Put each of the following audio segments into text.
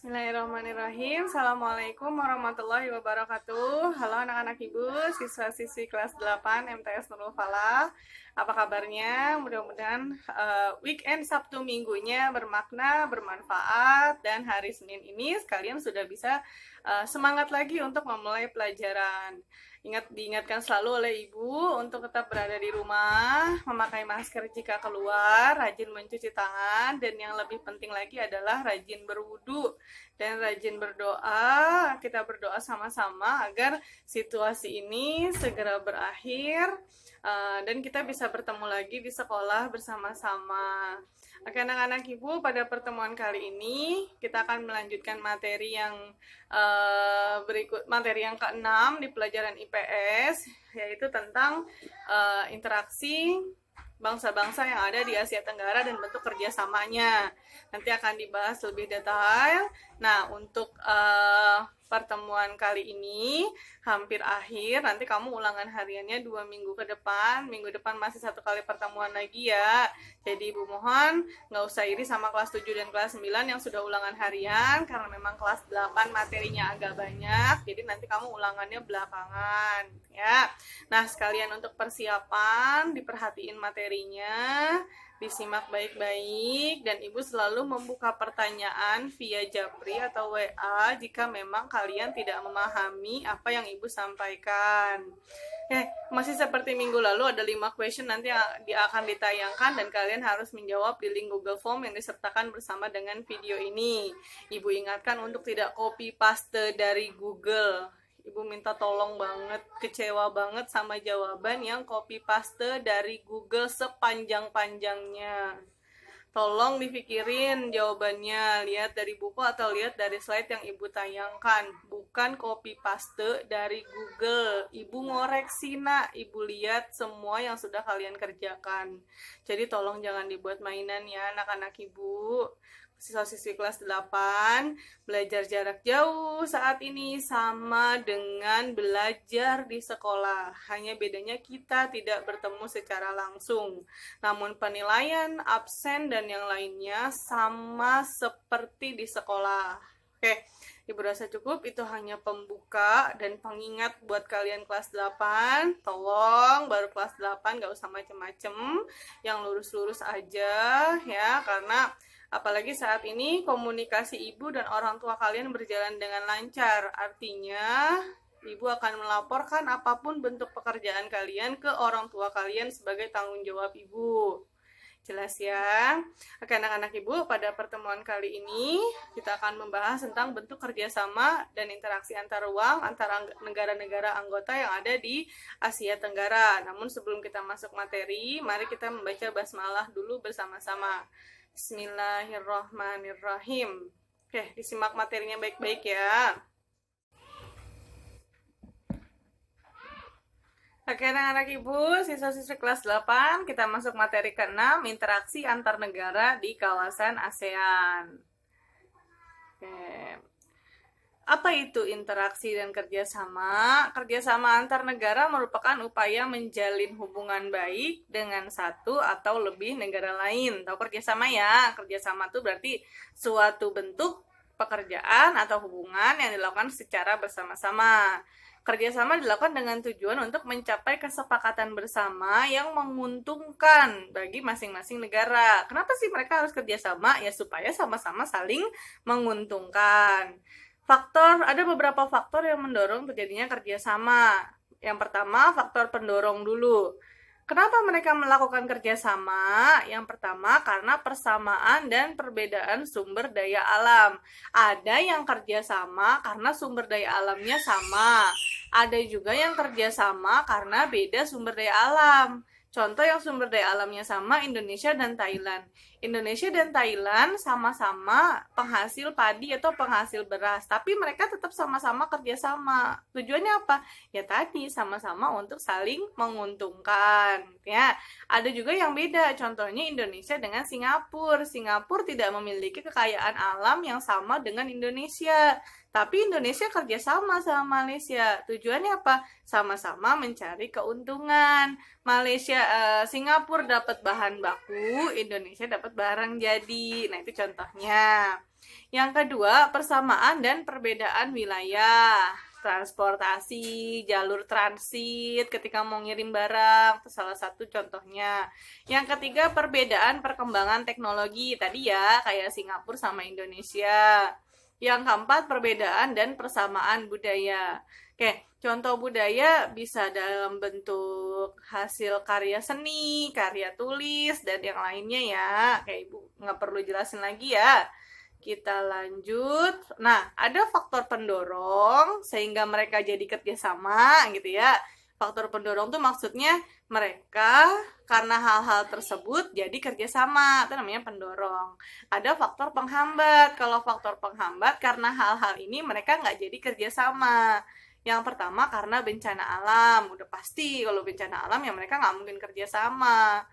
Bismillahirrahmanirrahim. Assalamualaikum warahmatullahi wabarakatuh. Halo anak-anak ibu, siswa-siswi kelas 8 MTS Nurul Falah. Apa kabarnya? Mudah-mudahan weekend Sabtu Minggunya bermakna, bermanfaat, dan hari Senin ini kalian sudah bisa semangat lagi untuk memulai pelajaran. Diingatkan selalu oleh ibu untuk tetap berada di rumah, memakai masker jika keluar, rajin mencuci tangan, dan yang lebih penting lagi adalah rajin berwudu dan rajin berdoa. Kita berdoa sama-sama agar situasi ini segera berakhir dan kita bisa bertemu lagi di sekolah bersama-sama. Oke anak-anak ibu, pada pertemuan kali ini kita akan melanjutkan materi yang materi yang ke-6 di pelajaran IPS, yaitu tentang interaksi bangsa-bangsa yang ada di Asia Tenggara dan bentuk kerjasamanya. Nanti akan dibahas lebih detail. Nah, untuk pertemuan kali ini hampir akhir. Nanti kamu ulangan hariannya 2 minggu ke depan. Minggu depan masih 1 kali pertemuan lagi ya. Jadi ibu mohon nggak usah iri sama kelas 7 dan kelas 9 yang sudah ulangan harian, karena memang kelas 8 materinya agak banyak. Jadi nanti kamu ulangannya belakangan ya. Nah, sekalian untuk persiapan, diperhatiin materinya, disimak baik-baik, dan ibu selalu membuka pertanyaan via Japri atau WA jika memang kalian tidak memahami apa yang ibu sampaikan. Masih seperti minggu lalu, ada 5 question nanti yang akan ditayangkan dan kalian harus menjawab di link Google Form yang disertakan bersama dengan video ini. Ibu ingatkan untuk tidak copy paste dari Google. Ibu minta tolong banget, kecewa banget sama jawaban yang copy paste dari Google sepanjang-panjangnya. Tolong dipikirin jawabannya, lihat dari buku atau lihat dari slide yang ibu tayangkan, bukan copy paste dari Google. Ibu ngoreksi nak, ibu lihat semua yang sudah kalian kerjakan. Jadi tolong jangan dibuat mainan ya anak-anak ibu. Siswa-siswi kelas 8 belajar jarak jauh saat ini sama dengan belajar di sekolah. Hanya bedanya kita tidak bertemu secara langsung. Namun penilaian, absen, dan yang lainnya sama seperti di sekolah. Oke, ibu rasa cukup. Itu hanya pembuka dan pengingat buat kalian kelas 8. Tolong baru kelas 8 gak usah macem-macem, yang lurus-lurus aja ya, karena apalagi saat ini komunikasi ibu dan orang tua kalian berjalan dengan lancar. Artinya, ibu akan melaporkan apapun bentuk pekerjaan kalian ke orang tua kalian sebagai tanggung jawab ibu. Jelas ya? Oke anak-anak ibu, pada pertemuan kali ini kita akan membahas tentang bentuk kerjasama dan interaksi antar ruang antara negara-negara anggota yang ada di Asia Tenggara. Namun sebelum kita masuk materi, mari kita membaca basmalah dulu bersama-sama. Bismillahirrahmanirrahim. Oke, disimak materinya baik-baik ya. Oke anak-anak ibu, siswa-siswi kelas 8, kita masuk materi ke-6, interaksi antar negara di kawasan ASEAN. Oke. Apa itu interaksi dan kerjasama? Kerjasama antar negara merupakan upaya menjalin hubungan baik dengan satu atau lebih negara lain. Tahu kerjasama ya? Kerjasama itu berarti suatu bentuk pekerjaan atau hubungan yang dilakukan secara bersama-sama. Kerjasama dilakukan dengan tujuan untuk mencapai kesepakatan bersama yang menguntungkan bagi masing-masing negara. Kenapa sih mereka harus kerjasama? Ya supaya sama-sama saling menguntungkan. Ada beberapa faktor yang mendorong terjadinya kerjasama. Yang pertama, faktor pendorong dulu. Kenapa mereka melakukan kerjasama? Yang pertama, karena persamaan dan perbedaan sumber daya alam. Ada yang kerjasama karena sumber daya alamnya sama. Ada juga yang kerjasama karena beda sumber daya alam. Contoh yang sumber daya alamnya sama, Indonesia dan Thailand. Indonesia dan Thailand sama-sama penghasil padi atau penghasil beras, tapi mereka tetap sama-sama kerjasama. Tujuannya apa? Ya tadi, sama-sama untuk saling menguntungkan. Ya, ada juga yang beda, contohnya Indonesia dengan Singapura. Singapura tidak memiliki kekayaan alam yang sama dengan Indonesia, tapi Indonesia kerjasama sama Malaysia. Tujuannya apa? Sama-sama mencari keuntungan. Singapura dapat bahan baku, Indonesia dapat barang jadi. Nah, itu contohnya. Yang kedua, persamaan dan perbedaan wilayah. Transportasi, jalur transit ketika mau ngirim barang, itu salah satu contohnya. Yang ketiga, perbedaan perkembangan teknologi. Tadi ya, kayak Singapura sama Indonesia. Yang keempat, perbedaan dan persamaan budaya. Oke, contoh budaya bisa dalam bentuk hasil karya seni, karya tulis, dan yang lainnya ya. Kayak Ibu nggak perlu jelasin lagi ya. Kita lanjut. Nah, ada faktor pendorong sehingga mereka jadi kerjasama gitu ya. Faktor pendorong tuh maksudnya mereka karena hal-hal tersebut jadi kerjasama. Itu namanya pendorong. Ada faktor penghambat. Kalau faktor penghambat karena hal-hal ini mereka nggak jadi kerjasama. Yang pertama karena bencana alam. Udah pasti kalau bencana alam ya mereka nggak mungkin kerjasama.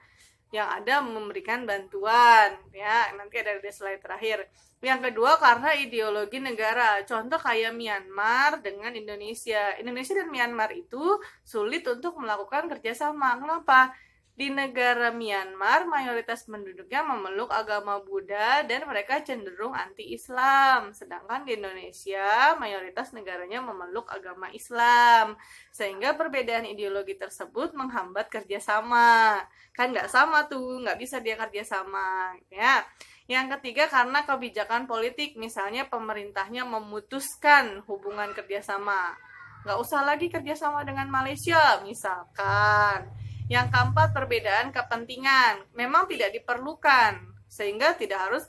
Yang ada memberikan bantuan ya, nanti ada di slide terakhir. Yang kedua karena ideologi negara, contoh kayak Myanmar dengan Indonesia. Indonesia dan Myanmar itu sulit untuk melakukan kerjasama. Kenapa? Di negara Myanmar mayoritas penduduknya memeluk agama Buddha dan mereka cenderung anti-Islam. Sedangkan di Indonesia mayoritas negaranya memeluk agama Islam. Sehingga perbedaan ideologi tersebut menghambat kerjasama. Kan nggak sama tuh, nggak bisa dia kerjasama. Ya. Yang ketiga karena kebijakan politik, misalnya pemerintahnya memutuskan hubungan kerjasama. Nggak usah lagi kerjasama dengan Malaysia, misalkan. Yang keempat, perbedaan kepentingan. Memang tidak diperlukan, sehingga tidak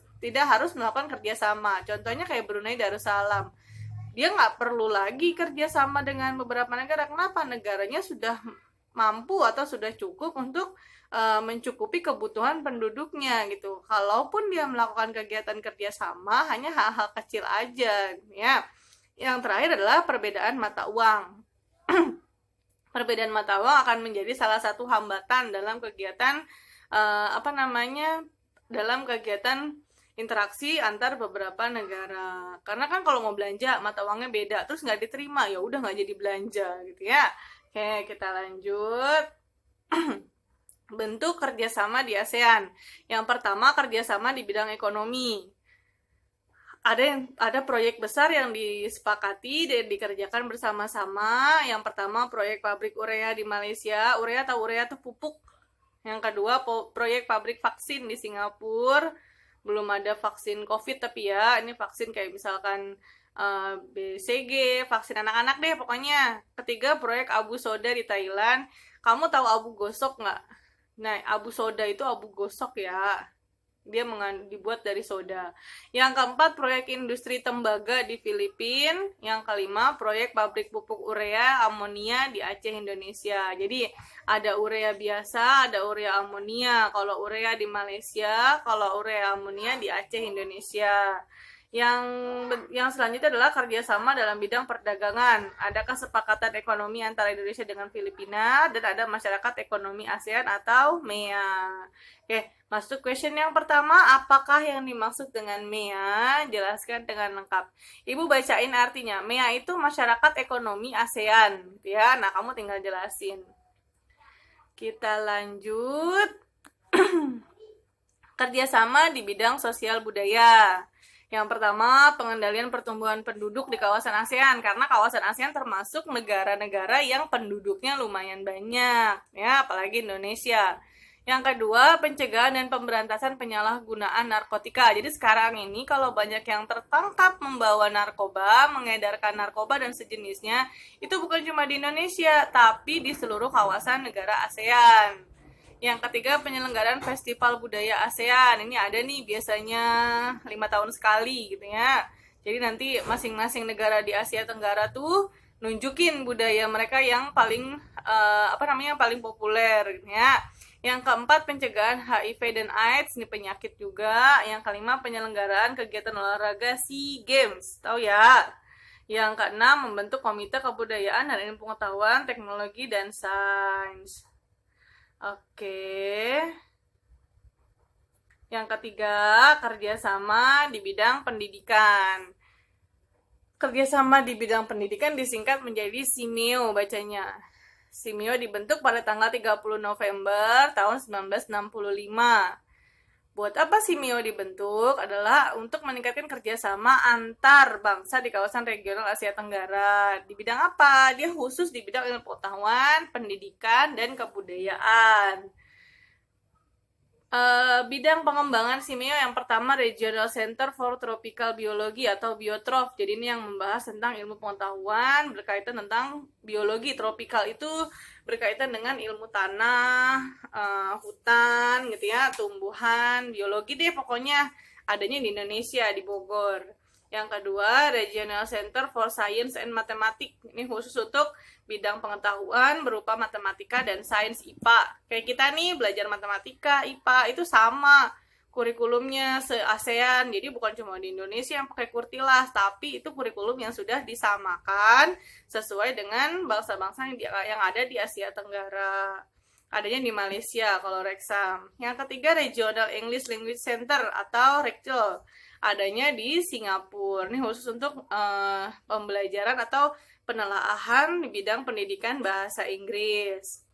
harus melakukan kerjasama. Contohnya kayak Brunei Darussalam. Dia nggak perlu lagi kerjasama dengan beberapa negara. Kenapa? Negaranya sudah mampu atau sudah cukup untuk mencukupi kebutuhan penduduknya gitu. Kalaupun dia melakukan kegiatan kerjasama, hanya hal-hal kecil aja, ya. Yang terakhir adalah perbedaan mata uang. Perbedaan mata uang akan menjadi salah satu hambatan dalam kegiatan dalam kegiatan interaksi antar beberapa negara. Karena kan kalau mau belanja mata uangnya beda, terus nggak diterima, ya udah nggak jadi belanja gitu ya. Oke, kita lanjut. Bentuk kerjasama di ASEAN. Yang pertama, kerjasama di bidang ekonomi. Ada proyek besar yang disepakati dan dikerjakan bersama-sama. Yang pertama, proyek pabrik urea di Malaysia. Urea itu pupuk. Yang kedua, proyek pabrik vaksin di Singapura. Belum ada vaksin COVID tapi ya, ini vaksin kayak misalkan BCG, vaksin anak-anak deh pokoknya. Ketiga, proyek abu soda di Thailand. Kamu tahu abu gosok nggak? Nah, abu soda itu abu gosok ya. Dia dibuat dari soda. Yang keempat, proyek industri tembaga di Filipina. Yang kelima, proyek pabrik pupuk urea amonia di Aceh, Indonesia. Jadi, ada urea biasa, ada urea amonia. Kalau urea di Malaysia, kalau urea amonia di Aceh, Indonesia. Yang selanjutnya adalah kerjasama dalam bidang perdagangan. Ada kesepakatan ekonomi antara Indonesia dengan Filipina dan ada masyarakat ekonomi ASEAN atau MEA. Oke, masuk question yang pertama, apakah yang dimaksud dengan MEA? Jelaskan dengan lengkap. Ibu bacain artinya. MEA itu masyarakat ekonomi ASEAN, ya. Nah, kamu tinggal jelasin. Kita lanjut. Kerjasama di bidang sosial budaya. Yang pertama, pengendalian pertumbuhan penduduk di kawasan ASEAN, karena kawasan ASEAN termasuk negara-negara yang penduduknya lumayan banyak, ya, apalagi Indonesia. Yang kedua, pencegahan dan pemberantasan penyalahgunaan narkotika. Jadi sekarang ini kalau banyak yang tertangkap membawa narkoba, mengedarkan narkoba dan sejenisnya, itu bukan cuma di Indonesia, tapi di seluruh kawasan negara ASEAN. Yang ketiga, penyelenggaraan festival budaya ASEAN. Ini ada nih biasanya 5 tahun sekali gitu ya. Jadi nanti masing-masing negara di Asia Tenggara tuh nunjukin budaya mereka yang paling paling populer gitu ya. Yang keempat, pencegahan HIV dan AIDS, ini penyakit juga. Yang kelima, penyelenggaraan kegiatan olahraga SEA Games. Tahu ya? Yang keenam, membentuk komite kebudayaan dan ilmu pengetahuan, teknologi dan sains. Oke. Yang ketiga, kerjasama di bidang pendidikan. Kerjasama di bidang pendidikan disingkat menjadi SIMEO bacanya. SIMEO dibentuk pada tanggal 30 November tahun 1965. Buat apa Simeo dibentuk? Adalah untuk meningkatkan kerjasama antar bangsa di kawasan regional Asia Tenggara. Di bidang apa? Dia khusus di bidang ilmu pengetahuan, pendidikan, dan kebudayaan. Bidang pengembangan Simeo yang pertama Regional Center for Tropical Biology atau Biotrof. Jadi ini yang membahas tentang ilmu pengetahuan berkaitan tentang biologi. Tropikal itu berkaitan dengan ilmu tanah, hutan gitu ya, tumbuhan, biologi deh pokoknya, adanya di Indonesia, di Bogor. Yang kedua, Regional Center for Science and Mathematics. Ini khusus untuk bidang pengetahuan berupa matematika dan sains IPA. Kayak kita nih belajar matematika, IPA itu sama kurikulumnya se-ASEAN. Jadi bukan cuma di Indonesia yang pakai Kurtilas, tapi itu kurikulum yang sudah disamakan sesuai dengan bangsa-bangsa yang ada di Asia Tenggara. Adanya di Malaysia kalau Rexam. Yang ketiga, Regional English Language Center atau RECTL. Adanya di Singapura. Ini khusus untuk pembelajaran atau penelaahan di bidang pendidikan bahasa Inggris.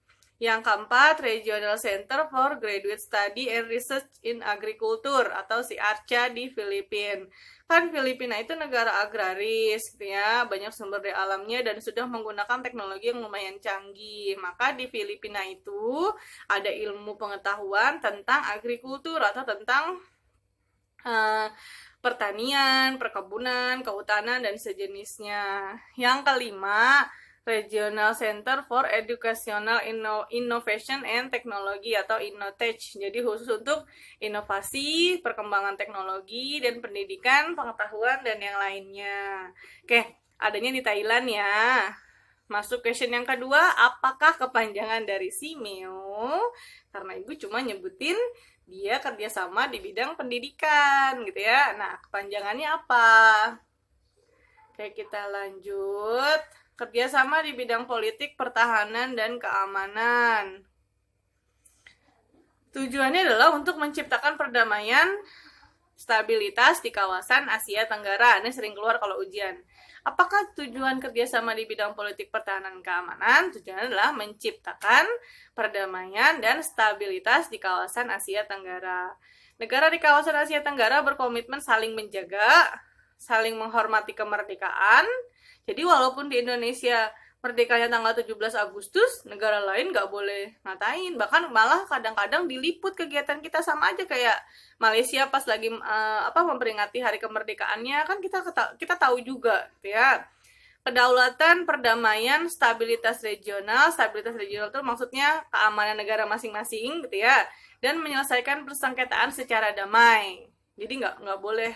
Yang keempat, Regional Center for Graduate Study and Research in Agriculture atau si ARCA di Filipina. Kan Filipina itu negara agraris gitu ya, banyak sumber daya alamnya dan sudah menggunakan teknologi yang lumayan canggih. Maka di Filipina itu ada ilmu pengetahuan tentang agrikultur atau tentang pertanian, perkebunan, kehutanan, dan sejenisnya. Yang kelima, Regional Center for Educational Innovation and Technology atau Innotech. Jadi khusus untuk inovasi, perkembangan teknologi, dan pendidikan, pengetahuan, dan yang lainnya. Oke, adanya di Thailand ya. Masuk question yang kedua, apakah kepanjangan dari Simeo? Karena Ibu cuma nyebutin dia kerjasama di bidang pendidikan gitu ya. Nah, kepanjangannya apa? Oke, kita lanjut. Kerjasama di bidang politik, pertahanan, dan keamanan. Tujuannya adalah untuk menciptakan perdamaian, stabilitas di kawasan Asia Tenggara. Ini sering keluar kalau ujian. Apakah tujuan kerjasama di bidang politik, pertahanan, dan keamanan? Tujuannya adalah menciptakan perdamaian dan stabilitas di kawasan Asia Tenggara. Negara di kawasan Asia Tenggara berkomitmen saling menjaga, saling menghormati kemerdekaan. Jadi walaupun di Indonesia merdekanya tanggal 17 Agustus, negara lain nggak boleh ngatain. Bahkan malah kadang-kadang diliput kegiatan kita sama aja kayak Malaysia pas lagi memperingati hari kemerdekaannya, kan kita tahu juga gitu ya. Kedaulatan, perdamaian, stabilitas regional itu maksudnya keamanan negara masing-masing gitu ya, dan menyelesaikan persengketaan secara damai. Jadi nggak boleh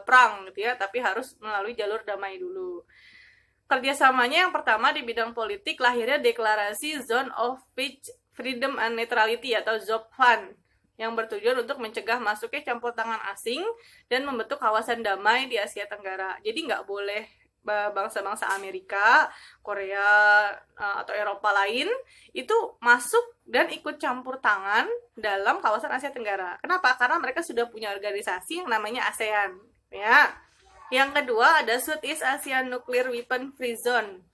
perang gitu ya, tapi harus melalui jalur damai dulu. Kerjasamanya yang pertama di bidang politik, lahirnya deklarasi Zone of Peace, Freedom and Neutrality atau ZOPFAN yang bertujuan untuk mencegah masuknya campur tangan asing dan membentuk kawasan damai di Asia Tenggara. Jadi nggak boleh bangsa-bangsa Amerika, Korea, atau Eropa lain itu masuk dan ikut campur tangan dalam kawasan Asia Tenggara. Kenapa? Karena mereka sudah punya organisasi yang namanya ASEAN. Ya. Yang kedua ada Southeast Asian Nuclear Weapon Free Zone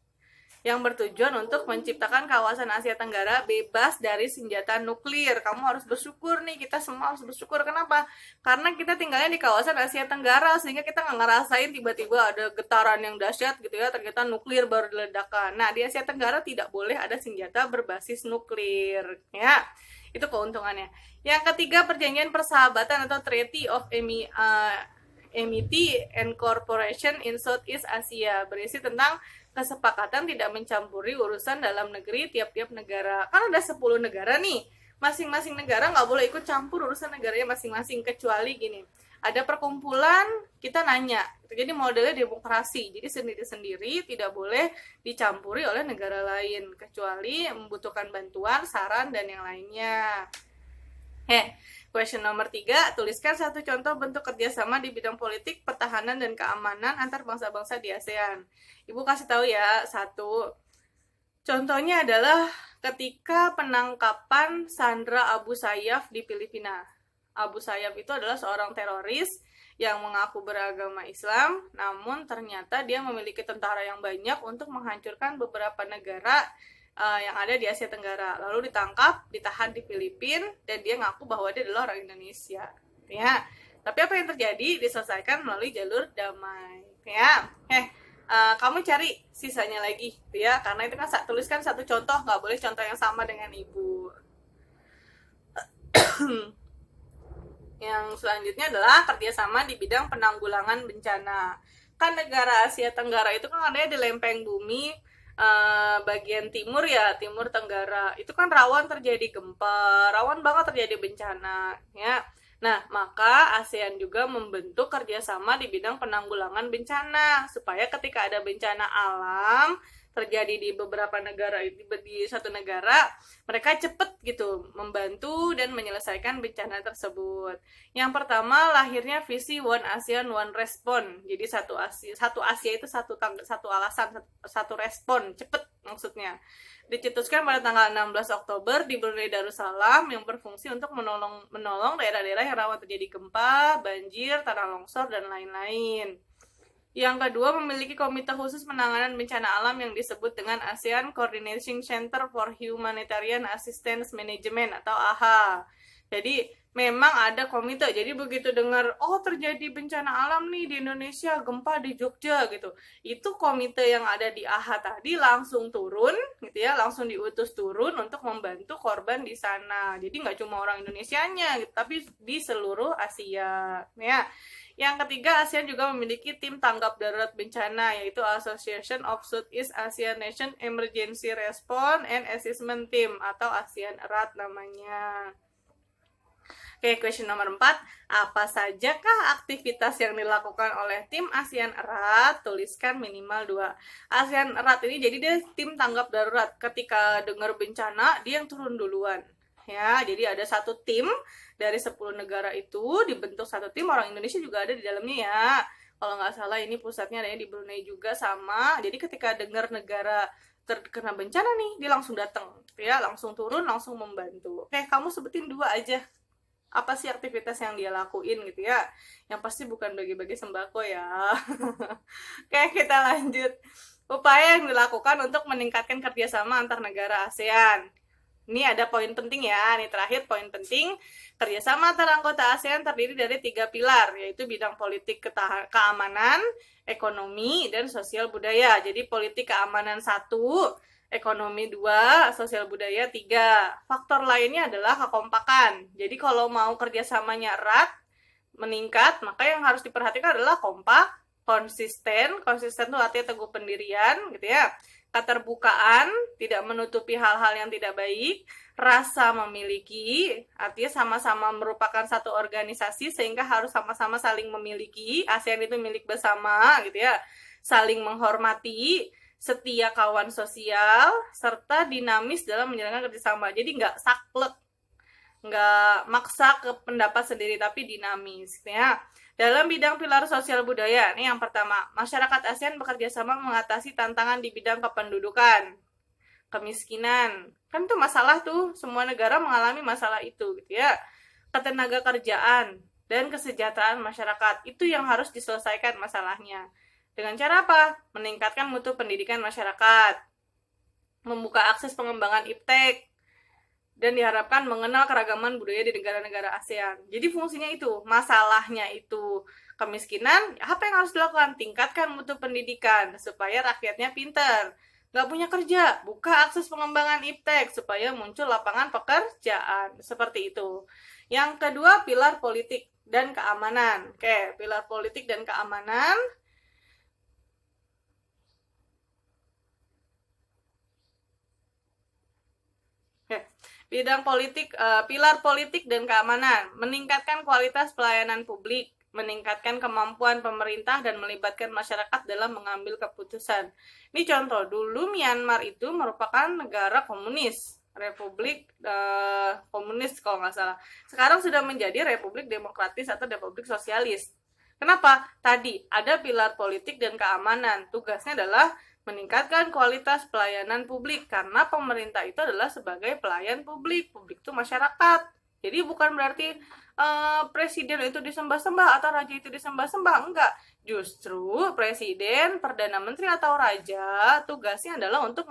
yang bertujuan untuk menciptakan kawasan Asia Tenggara bebas dari senjata nuklir. Kamu harus bersyukur nih, kita semua harus bersyukur. Kenapa? Karena kita tinggalnya di kawasan Asia Tenggara, sehingga kita nggak ngerasain tiba-tiba ada getaran yang dahsyat gitu ya, ternyata nuklir baru diledakkan. Nah, di Asia Tenggara tidak boleh ada senjata berbasis nuklir, ya. Itu keuntungannya. Yang ketiga, perjanjian persahabatan atau Treaty of Amity and Cooperation in Southeast Asia, berisi tentang kesepakatan tidak mencampuri urusan dalam negeri tiap-tiap negara. Kan ada 10 negara nih, masing-masing negara nggak boleh ikut campur urusan negaranya masing-masing, kecuali gini, ada perkumpulan, kita nanya, jadi modelnya demokrasi, jadi sendiri-sendiri tidak boleh dicampuri oleh negara lain, kecuali membutuhkan bantuan, saran, dan yang lainnya. Question nomor 3, tuliskan satu contoh bentuk kerjasama di bidang politik, pertahanan, dan keamanan antar bangsa-bangsa di ASEAN. Ibu kasih tahu ya, satu. Contohnya adalah ketika penangkapan Sandra Abu Sayyaf di Filipina. Abu Sayyaf itu adalah seorang teroris yang mengaku beragama Islam, namun ternyata dia memiliki tentara yang banyak untuk menghancurkan beberapa negara yang ada di Asia Tenggara. Lalu ditangkap, ditahan di Filipina, dan dia ngaku bahwa dia adalah orang Indonesia. Ya, tapi apa yang terjadi diselesaikan melalui jalur damai. Ya, kamu cari sisanya lagi, ya, karena itu kan tuliskan satu contoh, nggak boleh contoh yang sama dengan ibu. Yang selanjutnya adalah kerjasama di bidang penanggulangan bencana. Kan negara Asia Tenggara itu kan adanya di lempeng bumi bagian timur ya, timur Tenggara. Itu kan rawan terjadi gempa, rawan banget terjadi bencana, ya. Nah, maka ASEAN juga membentuk kerjasama di bidang penanggulangan bencana, supaya ketika ada bencana alam terjadi di beberapa negara, di satu negara, mereka cepat gitu membantu dan menyelesaikan bencana tersebut. Yang pertama, lahirnya visi One ASEAN One Response. Jadi satu Asia itu satu alasan, satu respon, cepat maksudnya. Dicetuskan pada tanggal 16 Oktober di Brunei Darussalam, yang berfungsi untuk menolong daerah-daerah yang rawan terjadi gempa, banjir, tanah longsor, dan lain-lain. Yang kedua, memiliki komite khusus penanganan bencana alam yang disebut dengan ASEAN Coordination Center for Humanitarian Assistance Management atau AHA. Jadi memang ada komite. Jadi begitu dengar, oh terjadi bencana alam nih di Indonesia, gempa di Jogja gitu. Itu komite yang ada di AHA tadi langsung turun gitu ya, langsung diutus turun untuk membantu korban di sana. Jadi nggak cuma orang Indonesianya gitu, tapi di seluruh Asia. Ya. Yang ketiga, ASEAN juga memiliki tim tanggap darurat bencana, yaitu Association of Southeast Asian Nation Emergency Response and Assessment Team, atau ASEAN ERAT namanya. Oke, question nomor 4. Apa sajakah aktivitas yang dilakukan oleh tim ASEAN ERAT? Tuliskan minimal 2. ASEAN ERAT ini jadi dia tim tanggap darurat. Ketika dengar bencana, dia yang turun duluan. Ya, jadi ada satu tim dari 10 negara itu, dibentuk satu tim, orang Indonesia juga ada di dalamnya ya. Kalau nggak salah ini pusatnya ada di Brunei juga sama. Jadi ketika dengar negara terkena bencana nih, dia langsung datang, ya, langsung turun, langsung membantu. Oke, kamu sebutin 2 aja. Apa sih aktivitas yang dia lakuin gitu ya? Yang pasti bukan bagi-bagi sembako ya. Oke, kita lanjut. Upaya yang dilakukan untuk meningkatkan kerjasama antar negara ASEAN. Ini ada poin penting ya, ini terakhir poin penting. Kerjasama antar anggota ASEAN terdiri dari 3 pilar, yaitu bidang politik keamanan, ekonomi, dan sosial budaya. Jadi politik keamanan 1, ekonomi 2, sosial budaya 3. Faktor lainnya adalah kekompakan. Jadi kalau mau kerjasamanya erat, meningkat, maka yang harus diperhatikan adalah kompak, konsisten itu artinya teguh pendirian gitu ya. Keterbukaan, tidak menutupi hal-hal yang tidak baik, rasa memiliki, artinya sama-sama merupakan satu organisasi sehingga harus sama-sama saling memiliki, ASEAN itu milik bersama gitu ya, saling menghormati, setia kawan sosial, serta dinamis dalam menjalankan kerjasama. Jadi nggak saklek, nggak maksa ke pendapat sendiri, tapi dinamis ya. Dalam bidang pilar sosial budaya, ini yang pertama, masyarakat ASEAN bekerja sama mengatasi tantangan di bidang kependudukan, kemiskinan. Kan itu masalah tuh, semua negara mengalami masalah itu gitu ya. Ketenaga kerjaan dan kesejahteraan masyarakat, itu yang harus diselesaikan masalahnya. Dengan cara apa? Meningkatkan mutu pendidikan masyarakat, membuka akses pengembangan iptek, dan diharapkan mengenal keragaman budaya di negara-negara ASEAN. Jadi fungsinya itu, masalahnya itu kemiskinan, apa yang harus dilakukan? Tingkatkan mutu pendidikan, supaya rakyatnya pintar. Nggak punya kerja, buka akses pengembangan iptek, supaya muncul lapangan pekerjaan. Seperti itu. Yang kedua, pilar politik dan keamanan. Oke, pilar politik dan keamanan. Bidang politik, pilar politik dan keamanan, meningkatkan kualitas pelayanan publik, meningkatkan kemampuan pemerintah dan melibatkan masyarakat dalam mengambil keputusan. Ini contoh, dulu Myanmar itu merupakan negara komunis, republik komunis kalau nggak salah. Sekarang sudah menjadi republik demokratis atau republik sosialis. Kenapa? Tadi ada pilar politik dan keamanan, tugasnya adalah meningkatkan kualitas pelayanan publik, karena pemerintah itu adalah sebagai pelayan publik, publik itu masyarakat. Jadi bukan berarti presiden itu disembah-sembah atau raja itu disembah-sembah, enggak. Justru presiden, perdana menteri atau raja tugasnya adalah untuk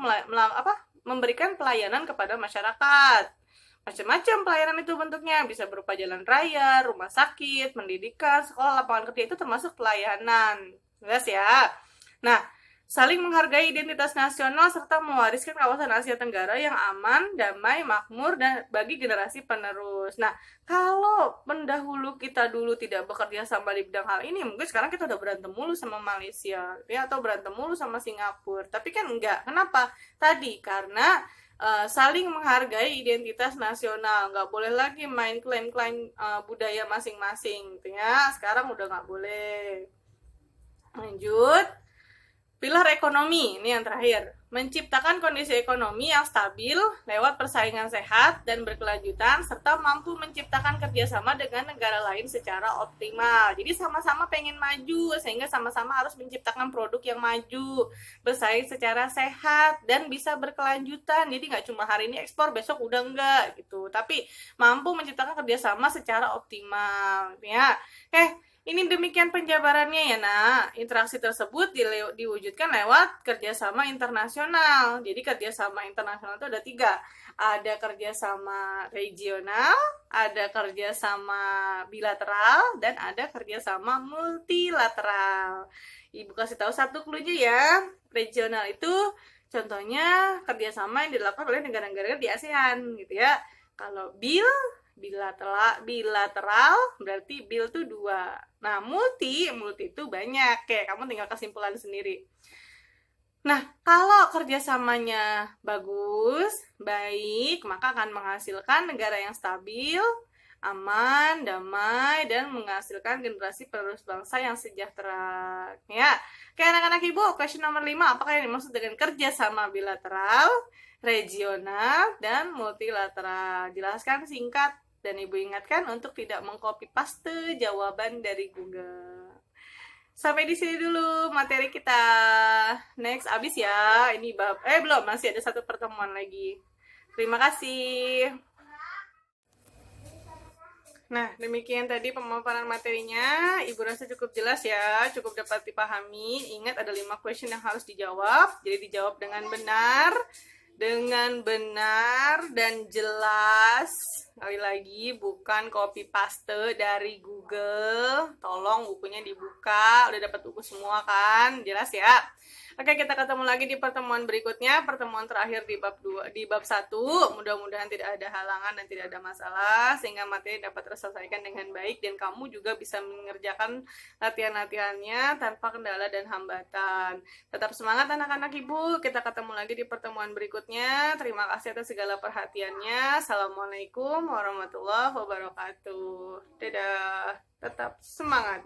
memberikan pelayanan kepada masyarakat. Macam-macam pelayanan itu bentuknya, bisa berupa jalan raya, rumah sakit, pendidikan, sekolah, lapangan kerja, itu termasuk pelayanan. Jelas ya? Nah, saling menghargai identitas nasional serta mewariskan kawasan Asia Tenggara yang aman, damai, makmur, dan bagi generasi penerus. Nah, kalau pendahulu kita dulu tidak bekerja sama di bidang hal ini, mungkin sekarang kita udah berantem mulu sama Malaysia, ya, atau berantem mulu sama Singapura. Tapi kan enggak. Kenapa? Tadi karena saling menghargai identitas nasional, nggak boleh lagi main klaim-klaim budaya masing-masing, gitu ya. Sekarang udah nggak boleh. Lanjut. Pilar ekonomi, ini yang terakhir. Menciptakan kondisi ekonomi yang stabil lewat persaingan sehat dan berkelanjutan, serta mampu menciptakan kerjasama dengan negara lain secara optimal. Jadi sama-sama pengen maju, sehingga sama-sama harus menciptakan produk yang maju, bersaing secara sehat, dan bisa berkelanjutan. Jadi nggak cuma hari ini ekspor, besok udah enggak, gitu. Tapi mampu menciptakan kerjasama secara optimal. Ya, ini demikian penjabarannya ya nak. Interaksi tersebut diwujudkan lewat kerjasama internasional. Jadi kerjasama internasional itu ada 3. Ada kerjasama regional, ada kerjasama bilateral, dan ada kerjasama multilateral. Ibu kasih tahu satu clue-nya ya. Regional itu contohnya kerjasama yang dilakukan oleh negara-negara di ASEAN gitu ya. Kalau bilateral berarti bil tuh 2. Nah, multi itu banyak. Kayak kamu tinggal kesimpulan sendiri. Nah, kalau kerjasamanya bagus, baik, maka akan menghasilkan negara yang stabil, aman, damai, dan menghasilkan generasi penerus bangsa yang sejahtera. Ya, kayak anak-anak ibu, question nomor 5, apakah yang dimaksud dengan kerjasama bilateral, regional, dan multilateral? Jelaskan singkat. Dan ibu ingatkan untuk tidak mengcopy paste jawaban dari Google. Sampai di sini dulu materi kita. Next, abis ya. Ini bab, belum, masih ada 1 pertemuan lagi. Terima kasih. Nah, demikian tadi pemaparan materinya. Ibu rasa cukup jelas ya, cukup dapat dipahami. Ingat ada 5 question yang harus dijawab. Jadi dijawab dengan benar dan jelas. Sekali lagi, bukan copy paste dari Google. Tolong bukunya dibuka. Udah dapat buku semua kan? Jelas ya? Oke, kita ketemu lagi di pertemuan berikutnya, pertemuan terakhir di bab 1. Mudah-mudahan tidak ada halangan dan tidak ada masalah, sehingga materi dapat terselesaikan dengan baik, dan kamu juga bisa mengerjakan latihan-latihannya tanpa kendala dan hambatan. Tetap semangat anak-anak ibu, kita ketemu lagi di pertemuan berikutnya. Terima kasih atas segala perhatiannya. Assalamualaikum warahmatullahi wabarakatuh. Dadah, tetap semangat.